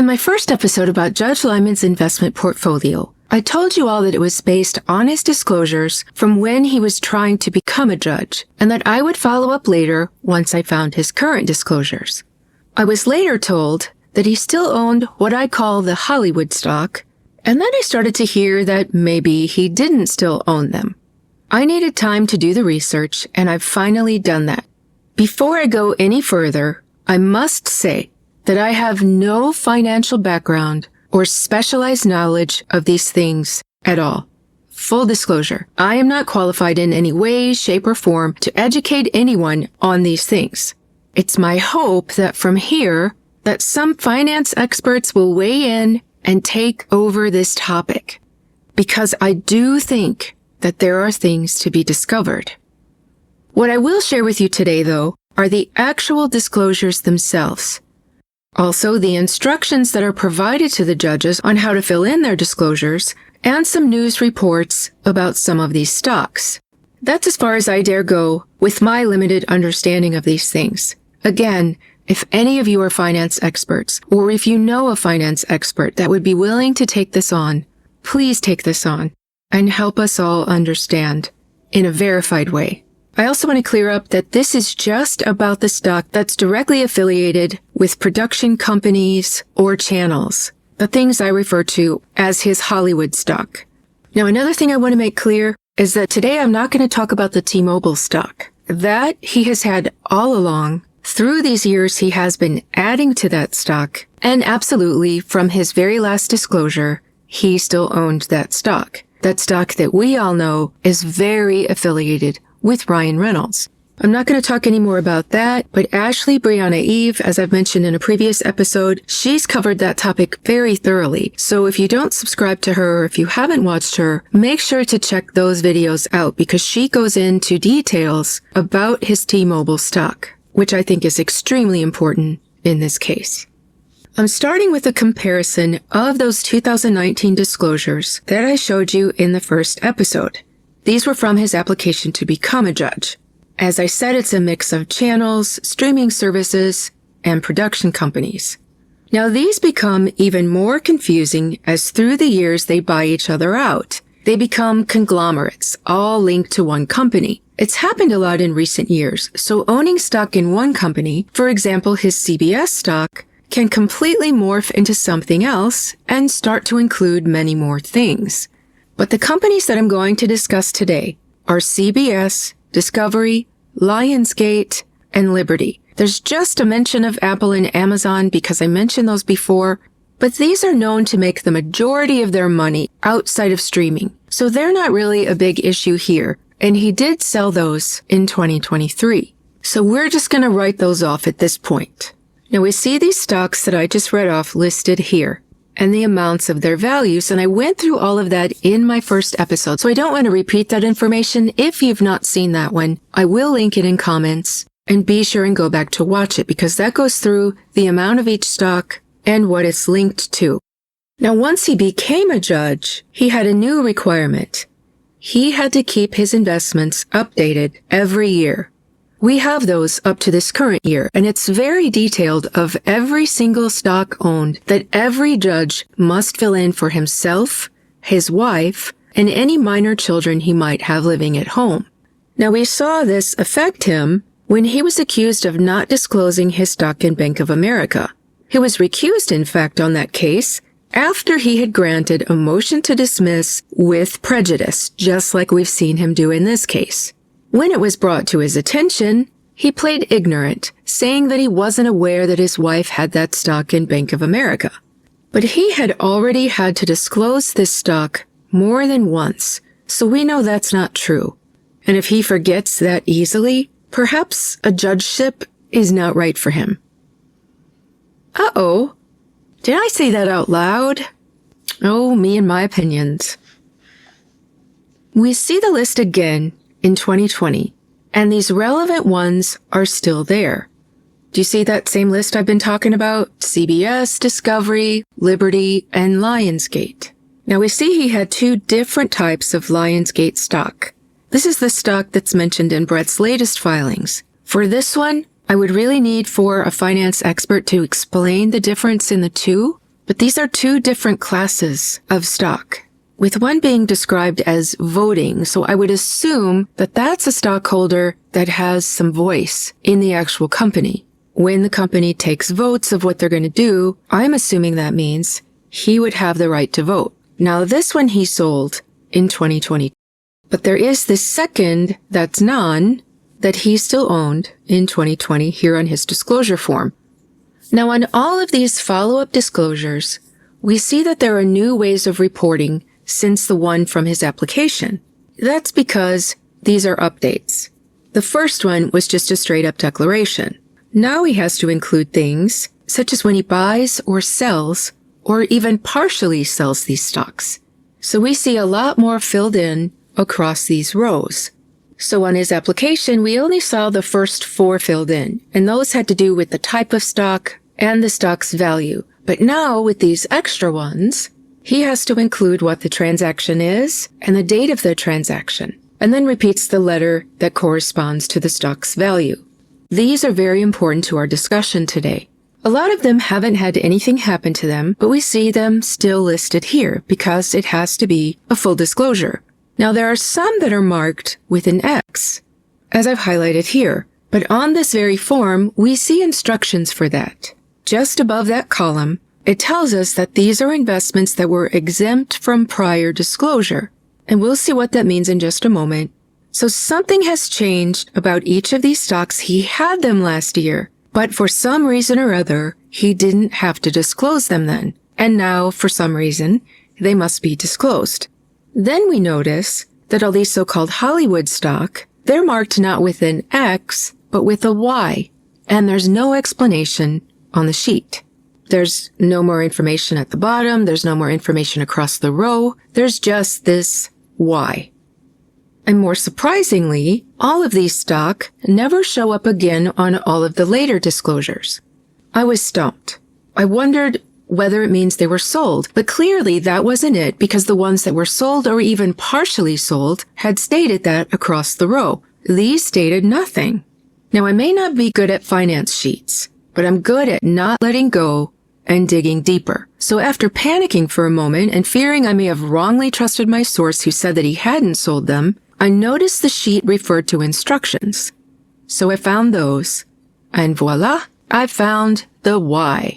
In my first episode about Judge Liman's investment portfolio, I told you all that it was based on his disclosures from when he was trying to become a judge, and that I would follow up later once I found his current disclosures. I was later told that he still owned what I call the Hollywood stock, and then I started to hear that maybe he didn't still own them. I needed time to do the research, and I've finally done that. Before I go any further, I must say that I have no financial background or specialized knowledge of these things at all. Full disclosure, I am not qualified in any way, shape, or form to educate anyone on these things. It's my hope that from here, that some finance experts will weigh in and take over this topic, because I do think that there are things to be discovered. What I will share with you today, though, are the actual disclosures themselves. Also, the instructions that are provided to the judges on how to fill in their disclosures, and some news reports about some of these stocks. That's as far as I dare go with my limited understanding of these things. Again, if any of you are finance experts, or if you know a finance expert that would be willing to take this on, please take this on and help us all understand in a verified way. I also want to clear up that this is just about the stock that's directly affiliated with production companies or channels, the things I refer to as his Hollywood stock. Now, another thing I want to make clear is that today I'm not going to talk about the T-Mobile stock. That he has had all along. Through these years, he has been adding to that stock, and absolutely, from his very last disclosure, he still owned that stock. That stock that we all know is very affiliated with Ryan Reynolds. I'm not going to talk any more about that, but Ashley Brianna Eve, as I've mentioned in a previous episode, she's covered that topic very thoroughly. So if you don't subscribe to her, or if you haven't watched her, make sure to check those videos out because she goes into details about his T-Mobile stock, which I think is extremely important in this case. I'm starting with a comparison of those 2019 disclosures that I showed you in the first episode. These were from his application to become a judge. As I said, it's a mix of channels, streaming services, and production companies. Now, these become even more confusing as through the years they buy each other out. They become conglomerates, all linked to one company. It's happened a lot in recent years, so owning stock in one company, for example his CBS stock, can completely morph into something else and start to include many more things. But the companies that I'm going to discuss today are CBS, Discovery, Lionsgate, and Liberty. There's just a mention of Apple and Amazon because I mentioned those before, but these are known to make the majority of their money outside of streaming, so they're not really a big issue here, and he did sell those in 2023. So we're just going to write those off at this point. Now we see these stocks that I just read off listed here, and the amounts of their values, and I went through all of that in my first episode, so I don't want to repeat that information. If you've not seen that one, I will link it in comments, and be sure and go back to watch it, because that goes through the amount of each stock and what it's linked to. Now, once he became a judge, he had a new requirement. He had to keep his investments updated every year. We have those up to this current year, and it's very detailed of every single stock owned that every judge must fill in for himself, his wife, and any minor children he might have living at home. Now, we saw this affect him when he was accused of not disclosing his stock in Bank of America. He was recused, in fact, on that case after he had granted a motion to dismiss with prejudice, just like we've seen him do in this case. When it was brought to his attention, he played ignorant, saying that he wasn't aware that his wife had that stock in Bank of America. But he had already had to disclose this stock more than once, so we know that's not true. And if he forgets that easily, perhaps a judgeship is not right for him. Uh-oh. Did I say that out loud? Oh, me and my opinions. We see the list again in 2020, and these relevant ones are still there. Do you see that same list I've been talking about? CBS, Discovery, Liberty, and Lionsgate. Now we see he had two different types of Lionsgate stock. This is the stock that's mentioned in Brett's latest filings. For this one, I would really need for a finance expert to explain the difference in the two, But these are two different classes of stock, with one being described as voting. So I would assume that that's a stockholder that has some voice in the actual company. When the company takes votes of what they're going to do, I'm assuming that means he would have the right to vote. Now, this one he sold in 2020. But there is this second, that's none, that he still owned in 2020 here on his disclosure form. Now, on all of these follow-up disclosures, we see that there are new ways of reporting since the one from his application. That's because these are updates. The first one was just a straight-up declaration. Now he has to include things such as when he buys or sells or even partially sells these stocks. So we see a lot more filled in across these rows. So on his application, we only saw the first 4 filled in, and those had to do with the type of stock and the stock's value. But now with these extra ones, he has to include what the transaction is and the date of the transaction, and then repeats the letter that corresponds to the stock's value. These are very important to our discussion today. A lot of them haven't had anything happen to them, but we see them still listed here because it has to be a full disclosure. Now, there are some that are marked with an X, as I've highlighted here, but on this very form, we see instructions for that. Just above that column, it tells us that these are investments that were exempt from prior disclosure, and we'll see what that means in just a moment. So something has changed about each of these stocks. He had them last year, but for some reason or other, he didn't have to disclose them then. And now, for some reason, they must be disclosed. Then we notice that all these so-called Hollywood stock, they're marked not with an X, but with a Y. And there's no explanation on the sheet. There's no more information at the bottom. There's no more information across the row. There's just this Y. And more surprisingly, all of these stock never show up again on all of the later disclosures. I was stumped. I wondered whether it means they were sold, but clearly that wasn't it because the ones that were sold or even partially sold had stated that across the row. These stated nothing. Now, I may not be good at finance sheets, but I'm good at not letting go and digging deeper. So after panicking for a moment and fearing I may have wrongly trusted my source who said that he hadn't sold them, I noticed the sheet referred to instructions. So I found those, and voila, I found the Y.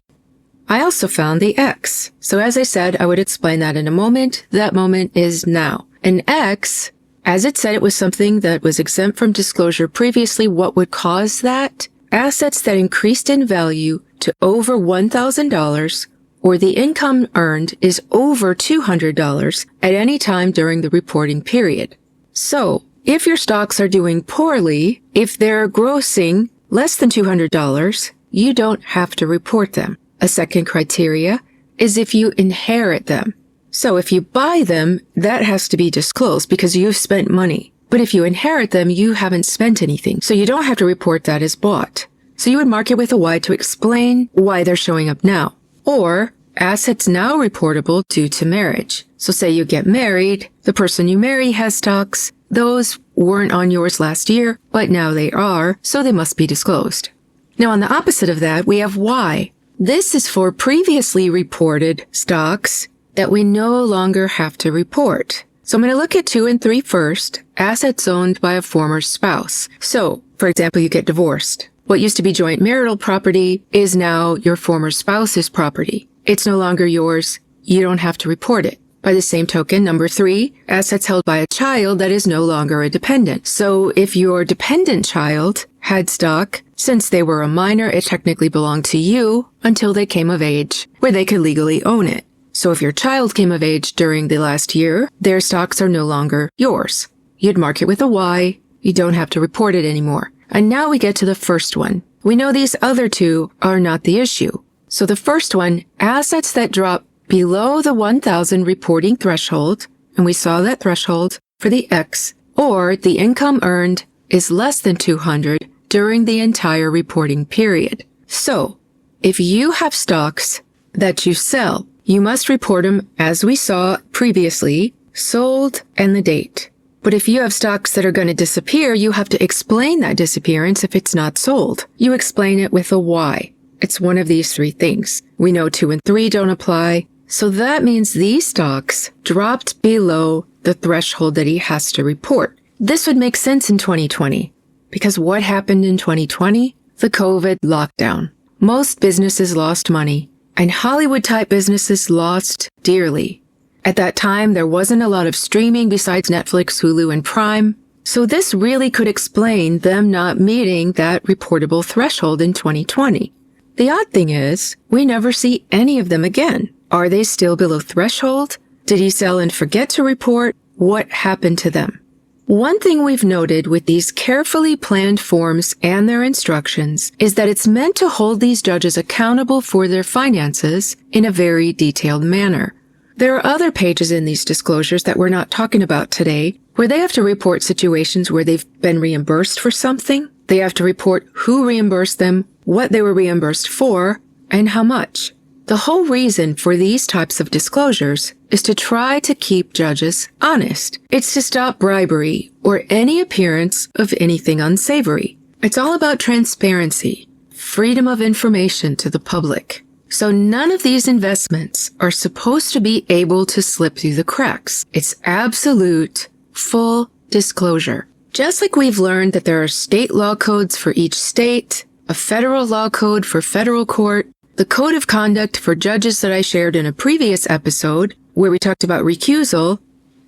I also found the X. So as I said, I would explain that in a moment. That moment is now. An X, as it said, it was something that was exempt from disclosure previously. What would cause that? Assets that increased in value to over $1,000 or the income earned is over $200 at any time during the reporting period. So, if your stocks are doing poorly, if they're grossing less than $200, you don't have to report them. A second criteria is if you inherit them. So if you buy them, that has to be disclosed because you've spent money. But if you inherit them, you haven't spent anything. So you don't have to report that as bought. So you would mark it with a Y to explain why they're showing up now. Or assets now reportable due to marriage. So say you get married, the person you marry has stocks. Those weren't on yours last year, but now they are, so they must be disclosed. Now on the opposite of that, we have Y. This is for previously reported stocks that we no longer have to report. So I'm going to look at 2 and 3 first. Assets owned by a former spouse. So, for example, you get divorced. What used to be joint marital property is now your former spouse's property. It's no longer yours. You don't have to report it. By the same token, number 3, assets held by a child that is no longer a dependent. So if your dependent child had stock, since they were a minor, it technically belonged to you until they came of age, where they could legally own it. So if your child came of age during the last year, their stocks are no longer yours. You'd mark it with a Y. You don't have to report it anymore. And now we get to the first one. We know these other 2 are not the issue. So the first one, assets that drop below the 1,000 reporting threshold, and we saw that threshold for the X, or the income earned is less than 200 during the entire reporting period. So, if you have stocks that you sell, you must report them as we saw previously, sold and the date. But if you have stocks that are going to disappear, you have to explain that disappearance if it's not sold. You explain it with a Y. It's one of these three things. We know 2 and 3 don't apply, so that means these stocks dropped below the threshold that he has to report. This would make sense in 2020, because what happened in 2020? The COVID lockdown. Most businesses lost money, and Hollywood-type businesses lost dearly. At that time, there wasn't a lot of streaming besides Netflix, Hulu, and Prime, so this really could explain them not meeting that reportable threshold in 2020. The odd thing is, we never see any of them again. Are they still below threshold? Did he sell and forget to report? What happened to them? One thing we've noted with these carefully planned forms and their instructions is that it's meant to hold these judges accountable for their finances in a very detailed manner. There are other pages in these disclosures that we're not talking about today where they have to report situations where they've been reimbursed for something. They have to report who reimbursed them, what they were reimbursed for, and how much. The whole reason for these types of disclosures is to try to keep judges honest. It's to stop bribery or any appearance of anything unsavory. It's all about transparency, freedom of information to the public. So none of these investments are supposed to be able to slip through the cracks. It's absolute, full disclosure. Just like we've learned that there are state law codes for each state, a federal law code for federal court, the code of conduct for judges that I shared in a previous episode, where we talked about recusal,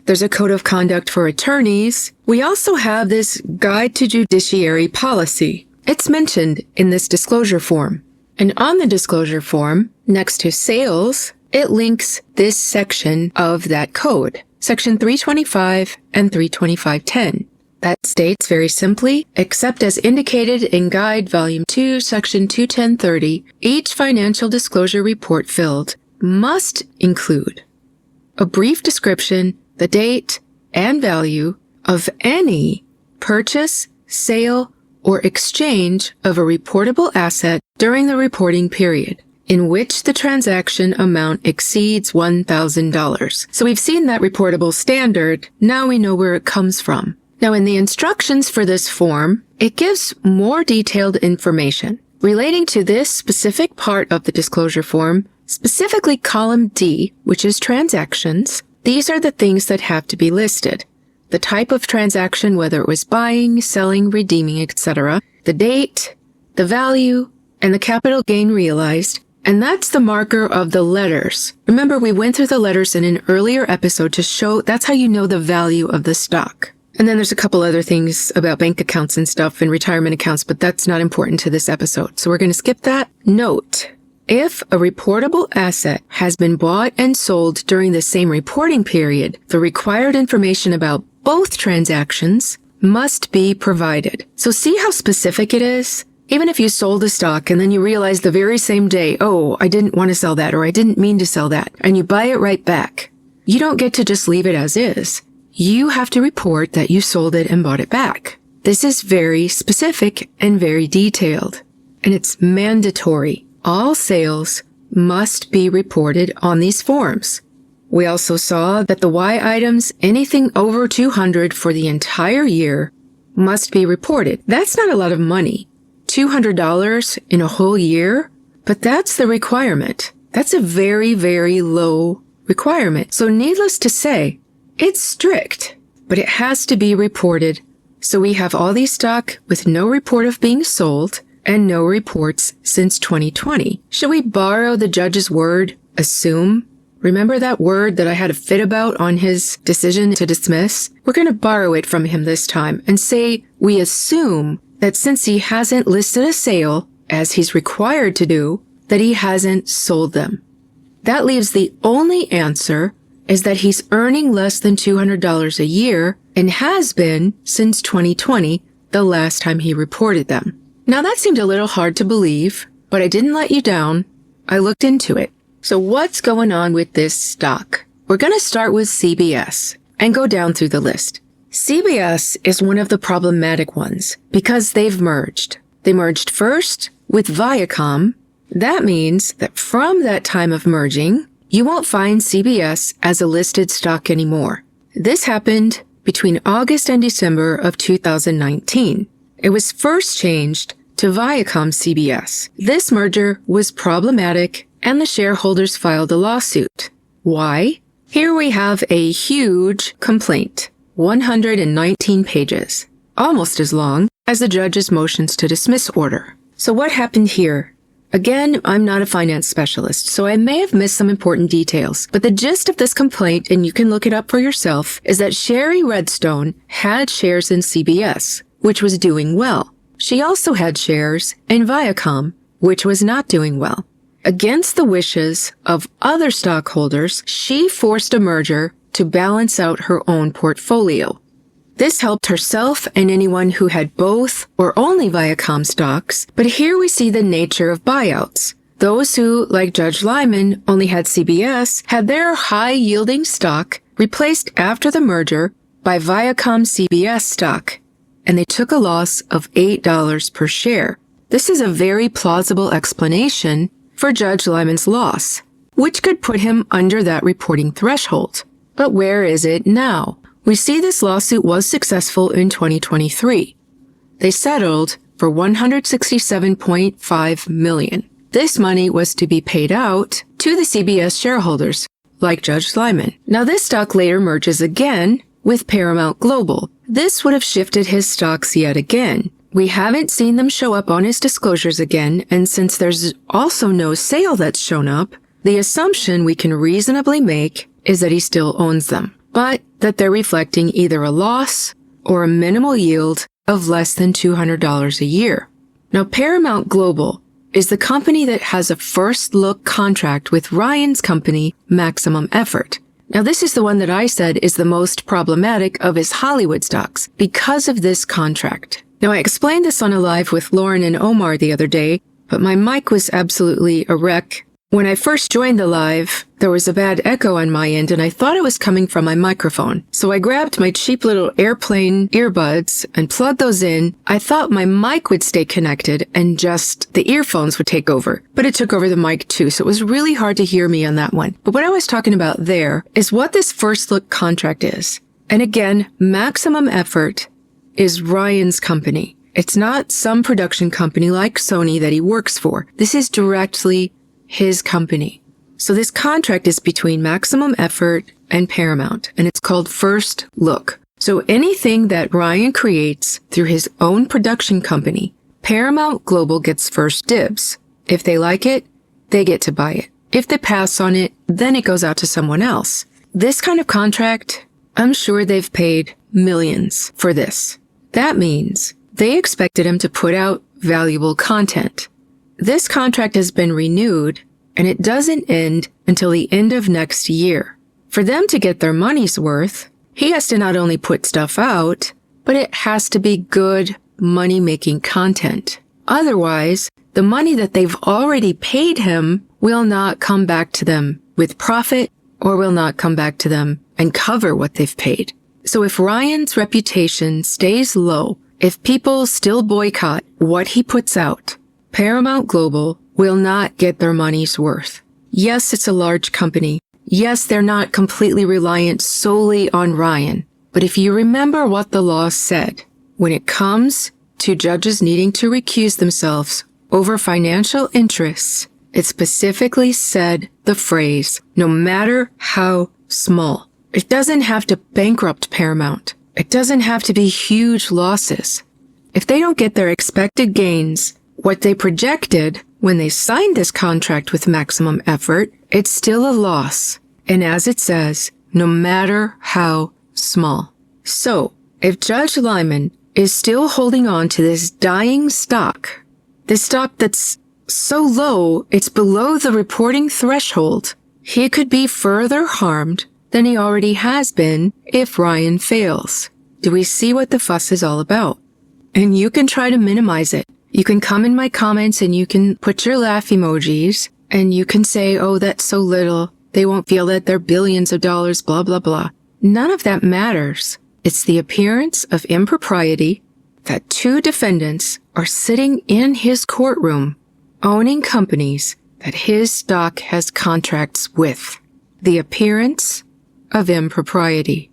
there's a code of conduct for attorneys. We also have this guide to judiciary policy. It's mentioned in this disclosure form. And on the disclosure form, next to sales, it links this section of that code, section 325 and 325.10. That states very simply, except as indicated in Guide Volume 2, Section 210.30, each financial disclosure report filled must include a brief description, the date, and value of any purchase, sale, or exchange of a reportable asset during the reporting period in which the transaction amount exceeds $1,000. So we've seen that reportable standard. Now we know where it comes from. Now, in the instructions for this form, it gives more detailed information relating to this specific part of the disclosure form, specifically column D, which is transactions. These are the things that have to be listed. The type of transaction, whether it was buying, selling, redeeming, etc., the date, the value, and the capital gain realized, and that's the marker of the letters. Remember, we went through the letters in an earlier episode to show that's how you know the value of the stock. And then there's a couple other things about bank accounts and stuff and retirement accounts, but that's not important to this episode. So we're going to skip that. Note, if a reportable asset has been bought and sold during the same reporting period, the required information about both transactions must be provided. So see how specific it is? Even if you sold a stock and then you realize the very same day, oh, I didn't want to sell that or I didn't mean to sell that, and you buy it right back, you don't get to just leave it as is. You have to report that you sold it and bought it back. This is very specific and very detailed, and it's mandatory. All sales must be reported on these forms. We also saw that the Y items, anything over 200 for the entire year, must be reported. That's not a lot of money. $200 in a whole year? But that's the requirement. That's a very, very low requirement. So needless to say, it's strict, but it has to be reported. So we have all these stock with no report of being sold and no reports since 2020. Should we borrow the judge's word, assume? Remember that word that I had a fit about on his decision to dismiss? We're going to borrow it from him this time and say we assume that since he hasn't listed a sale, as he's required to do, that he hasn't sold them. That leaves the only answer is that he's earning less than $200 a year and has been since 2020, the last time he reported them. Now that seemed a little hard to believe, but I didn't let you down. I looked into it. So what's going on with this stock? We're going to start with CBS and go down through the list. CBS is one of the problematic ones because they've merged. They merged first with Viacom. That means that from that time of merging, you won't find CBS as a listed stock anymore. This happened between August and December of 2019. It was first changed to Viacom CBS. This merger was problematic, and the shareholders filed a lawsuit. Why? Here we have a huge complaint, 119 pages, almost as long as the judge's motions to dismiss order. So what happened here? Again, I'm not a finance specialist, so I may have missed some important details, but the gist of this complaint, and you can look it up for yourself, is that Sherry Redstone had shares in CBS, which was doing well. She also had shares in Viacom, which was not doing well. Against the wishes of other stockholders, she forced a merger to balance out her own portfolio. This helped herself and anyone who had both or only Viacom stocks, but here we see the nature of buyouts. Those who, like Judge Liman, only had CBS had their high-yielding stock replaced after the merger by Viacom CBS stock, and they took a loss of $8 per share. This is a very plausible explanation for Judge Liman's loss, which could put him under that reporting threshold. But where is it now? We see this lawsuit was successful in 2023. They settled for $167.5 million. This money was to be paid out to the CBS shareholders, like Judge Liman. Now this stock later merges again with Paramount Global. This would have shifted his stocks yet again. We haven't seen them show up on his disclosures again, and since there's also no sale that's shown up, the assumption we can reasonably make is that he still owns them, but that they're reflecting either a loss or a minimal yield of less than $200 a year. Now, Paramount Global is the company that has a first-look contract with Ryan's company, Maximum Effort. Now, this is the one that I said is the most problematic of his Hollywood stocks because of this contract. Now, I explained this on a live with Lauren and Omar the other day, but my mic was absolutely a wreck. When I first joined the live, there was a bad echo on my end, and I thought it was coming from my microphone. So I grabbed my cheap little airplane earbuds and plugged those in. I thought my mic would stay connected and just the earphones would take over. But it took over the mic too, so it was really hard to hear me on that one. But what I was talking about there is what this first look contract is. And again, Maximum Effort is Ryan's company. It's not some production company like Sony that he works for. This is directly his company. So this contract is between Maximum Effort and Paramount, and it's called First Look. So anything that Ryan creates through his own production company, Paramount Global gets first dibs. If they like it, they get to buy it. If they pass on it, then it goes out to someone else. This kind of contract, I'm sure they've paid millions for this. That means they expected him to put out valuable content. This contract has been renewed, and it doesn't end until the end of next year. For them to get their money's worth, he has to not only put stuff out, but it has to be good money-making content. Otherwise, the money that they've already paid him will not come back to them with profit or will not come back to them and cover what they've paid. So if Ryan's reputation stays low, if people still boycott what he puts out, Paramount Global will not get their money's worth. Yes, it's a large company. Yes, they're not completely reliant solely on Ryan. But if you remember what the law said, when it comes to judges needing to recuse themselves over financial interests, it specifically said the phrase, no matter how small. It doesn't have to bankrupt Paramount. It doesn't have to be huge losses. If they don't get their expected gains, what they projected when they signed this contract with Maximum Effort, it's still a loss. And as it says, no matter how small. So, if Judge Liman is still holding on to this dying stock, this stock that's so low it's below the reporting threshold, he could be further harmed than he already has been if Ryan fails. Do we see what the fuss is all about? And you can try to minimize it. You can come in my comments and you can put your laugh emojis and you can say, oh, that's so little. They won't feel that they're billions of dollars, blah, blah, blah. None of that matters. It's the appearance of impropriety that two defendants are sitting in his courtroom owning companies that his stock has contracts with. The appearance of impropriety.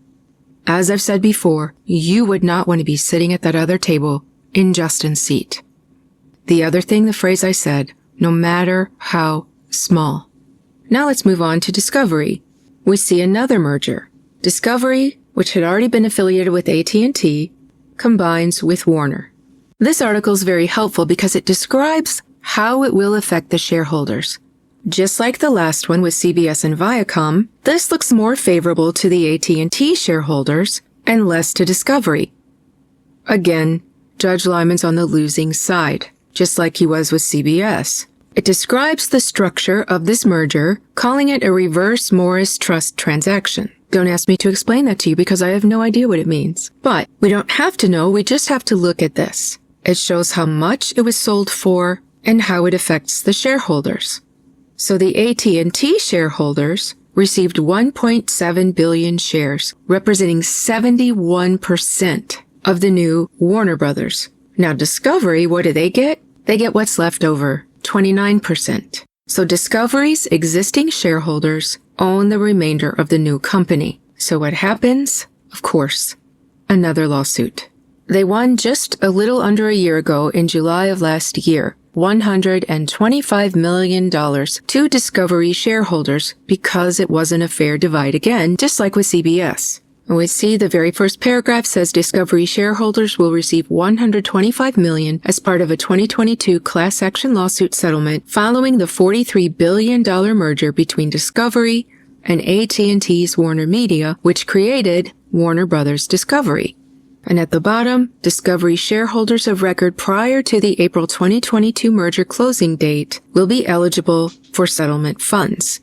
As I've said before, you would not want to be sitting at that other table in Justin's seat. The other thing, the phrase I said, no matter how small. Now let's move on to Discovery. We see another merger. Discovery, which had already been affiliated with AT&T, combines with Warner. This article is very helpful because it describes how it will affect the shareholders. Just like the last one with CBS and Viacom, this looks more favorable to the AT&T shareholders and less to Discovery. Again, Judge Liman's on the losing side, just like he was with CBS. It describes the structure of this merger, calling it a reverse Morris Trust transaction. Don't ask me to explain that to you because I have no idea what it means. But we don't have to know, we just have to look at this. It shows how much it was sold for and how it affects the shareholders. So the AT&T shareholders received 1.7 billion shares, representing 71% of the new Warner Brothers. Now Discovery, what do they get? They get what's left over, 29%. So Discovery's existing shareholders own the remainder of the new company. So what happens? Of course, another lawsuit. They won just a little under a year ago in July of last year, $125 million to Discovery shareholders because it wasn't a fair divide again, just like with CBS. And we see the very first paragraph says Discovery shareholders will receive $125 million as part of a 2022 class action lawsuit settlement following the $43 billion merger between Discovery and AT&T's Warner Media, which created Warner Brothers Discovery. And at the bottom, Discovery shareholders of record prior to the April 2022 merger closing date will be eligible for settlement funds.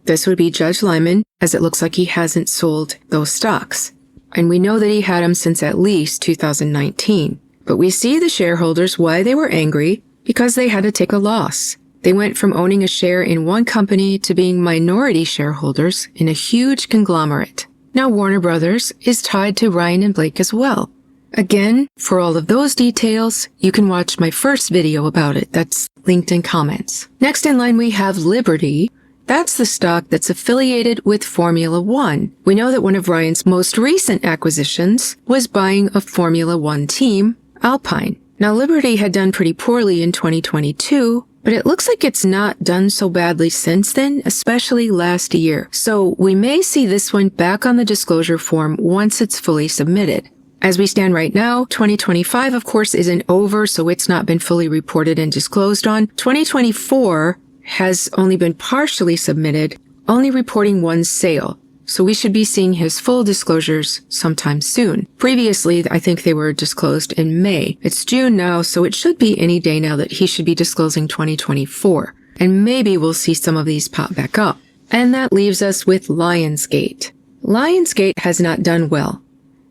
This would be Judge Liman, as it looks like he hasn't sold those stocks. And we know that he had them since at least 2019. But we see the shareholders why they were angry, because they had to take a loss. They went from owning a share in one company to being minority shareholders in a huge conglomerate. Now Warner Brothers is tied to Ryan and Blake as well. Again, for all of those details, you can watch my first video about it. That's linked in comments. Next in line we have Liberty. That's the stock that's affiliated with Formula One. We know that one of Ryan's most recent acquisitions was buying a Formula One team, Alpine. Now Liberty had done pretty poorly in 2022, but it looks like it's not done so badly since then, especially last year. So we may see this one back on the disclosure form once it's fully submitted. As we stand right now, 2025, of course, isn't over, so it's not been fully reported and disclosed on. 2024 has only been partially submitted, only reporting one sale. So we should be seeing his full disclosures sometime soon. Previously, I think they were disclosed in May. It's June now, so it should be any day now that he should be disclosing 2024. And maybe we'll see some of these pop back up. And that leaves us with Lionsgate. Lionsgate has not done well.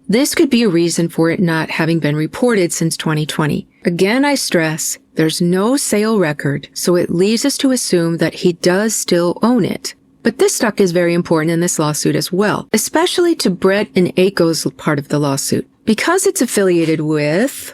This could be a reason for it not having been reported since 2020. Again, I stress, there's no sale record, so it leads us to assume that he does still own it. But this stock is very important in this lawsuit as well, especially to Brett and Aiko's part of the lawsuit, because it's affiliated with...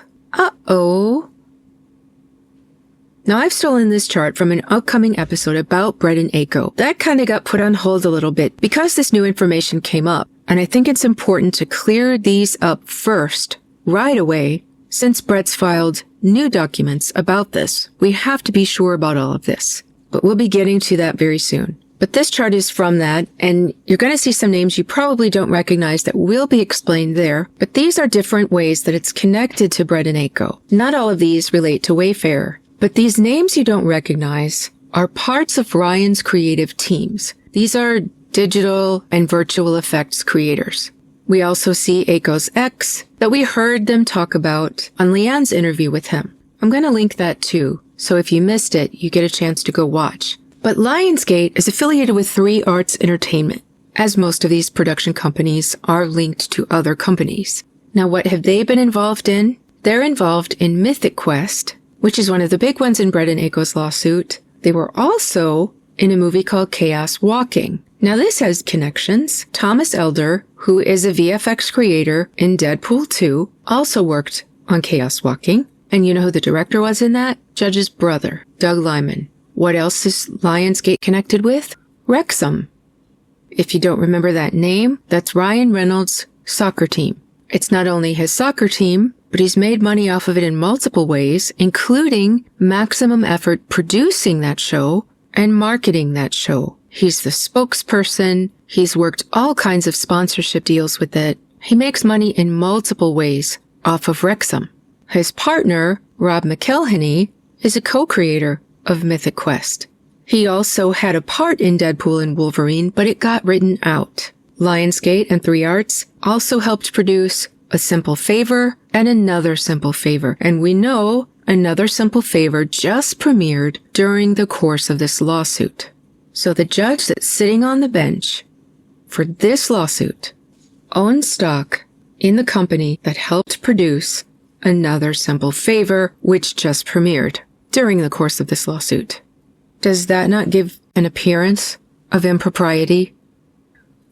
Now, I've stolen this chart from an upcoming episode about Brett and Aiko. That kind of got put on hold a little bit because this new information came up, and I think it's important to clear these up first, right away, since Brett's filed new documents about this. We have to be sure about all of this, but we'll be getting to that very soon. But this chart is from that, and you're going to see some names you probably don't recognize that will be explained there, but these are different ways that it's connected to Brett and Aiko. Not all of these relate to Wayfair, but these names you don't recognize are parts of Ryan's creative teams. These are digital and virtual effects creators. We also see Aiko's ex that we heard them talk about on Leanne's interview with him. I'm going to link that too, so if you missed it, you get a chance to go watch. But Lionsgate is affiliated with 3 Arts Entertainment, as most of these production companies are linked to other companies. Now, what have they been involved in? They're involved in Mythic Quest, which is one of the big ones in Brett and Aiko's lawsuit. They were also in a movie called Chaos Walking. Now, this has connections. Thomas Elder, who is a VFX creator in Deadpool 2, also worked on Chaos Walking. And you know who the director was in that? Judge's brother, Doug Liman. What else is Lionsgate connected with? Wrexham. If you don't remember that name, that's Ryan Reynolds' soccer team. It's not only his soccer team, but he's made money off of it in multiple ways, including maximum effort producing that show and marketing that show. He's the spokesperson. He's worked all kinds of sponsorship deals with it. He makes money in multiple ways off of Wrexham. His partner, Rob McElhenney, is a co-creator of Mythic Quest. He also had a part in Deadpool and Wolverine, but it got written out. Lionsgate and 3 Arts also helped produce A Simple Favor and Another Simple Favor. And we know Another Simple Favor just premiered during the course of this lawsuit. So the judge that's sitting on the bench for this lawsuit owns stock in the company that helped produce Another Simple Favor, which just premiered during the course of this lawsuit. Does that not give an appearance of impropriety?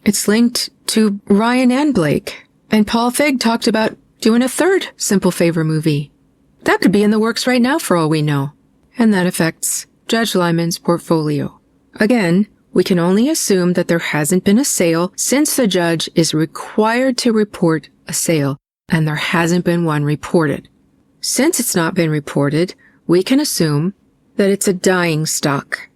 It's linked to Ryan and Blake, and Paul Feig talked about doing a 3rd Simple Favor movie. That could be in the works right now for all we know. And that affects Judge Liman's portfolio. Again, we can only assume that there hasn't been a sale since the judge is required to report a sale, and there hasn't been one reported. Since it's not been reported, we can assume that it's a dying stock,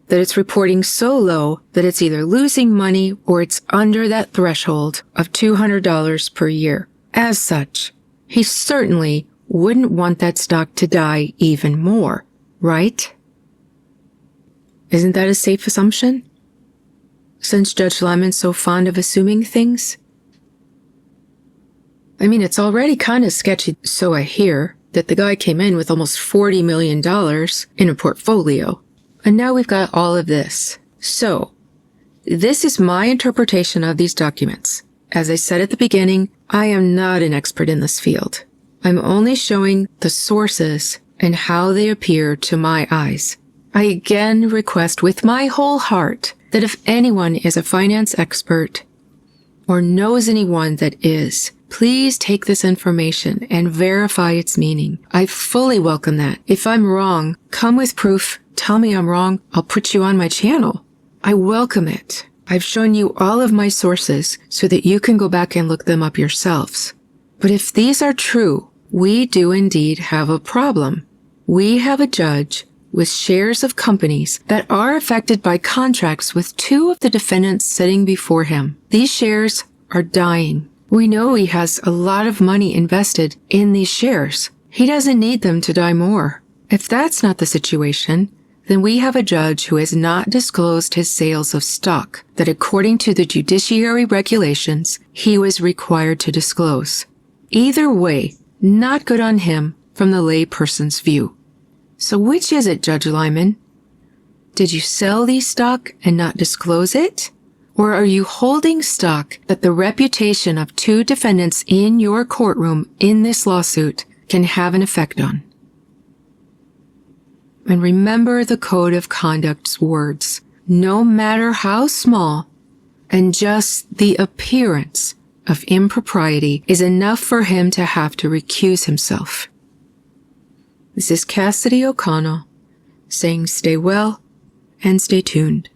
that it's reporting so low that it's either losing money or it's under that threshold of $200 per year. As such, he certainly wouldn't want that stock to die even more, right? Isn't that a safe assumption? Since Judge Liman's so fond of assuming things? I mean, it's already kind of sketchy, so I hear, that the guy came in with almost $40 million in a portfolio. And now we've got all of this. So, this is my interpretation of these documents. As I said at the beginning, I am not an expert in this field. I'm only showing the sources and how they appear to my eyes. I again request with my whole heart that if anyone is a finance expert or knows anyone that is, please take this information and verify its meaning. I fully welcome that. If I'm wrong, come with proof. Tell me I'm wrong. I'll put you on my channel. I welcome it. I've shown you all of my sources so that you can go back and look them up yourselves. But if these are true, we do indeed have a problem. We have a judge with shares of companies that are affected by contracts with 2 of the defendants sitting before him. These shares are dying. We know he has a lot of money invested in these shares. He doesn't need them to die more. If that's not the situation, then we have a judge who has not disclosed his sales of stock that according to the judiciary regulations, he was required to disclose. Either way, not good on him from the lay person's view. So which is it, Judge Liman? Did you sell these stock and not disclose it? Or are you holding stock that the reputation of 2 defendants in your courtroom in this lawsuit can have an effect on? And remember the code of conduct's words, no matter how small, and just the appearance of impropriety is enough for him to have to recuse himself. This is Cassidy O'Connell saying stay well and stay tuned.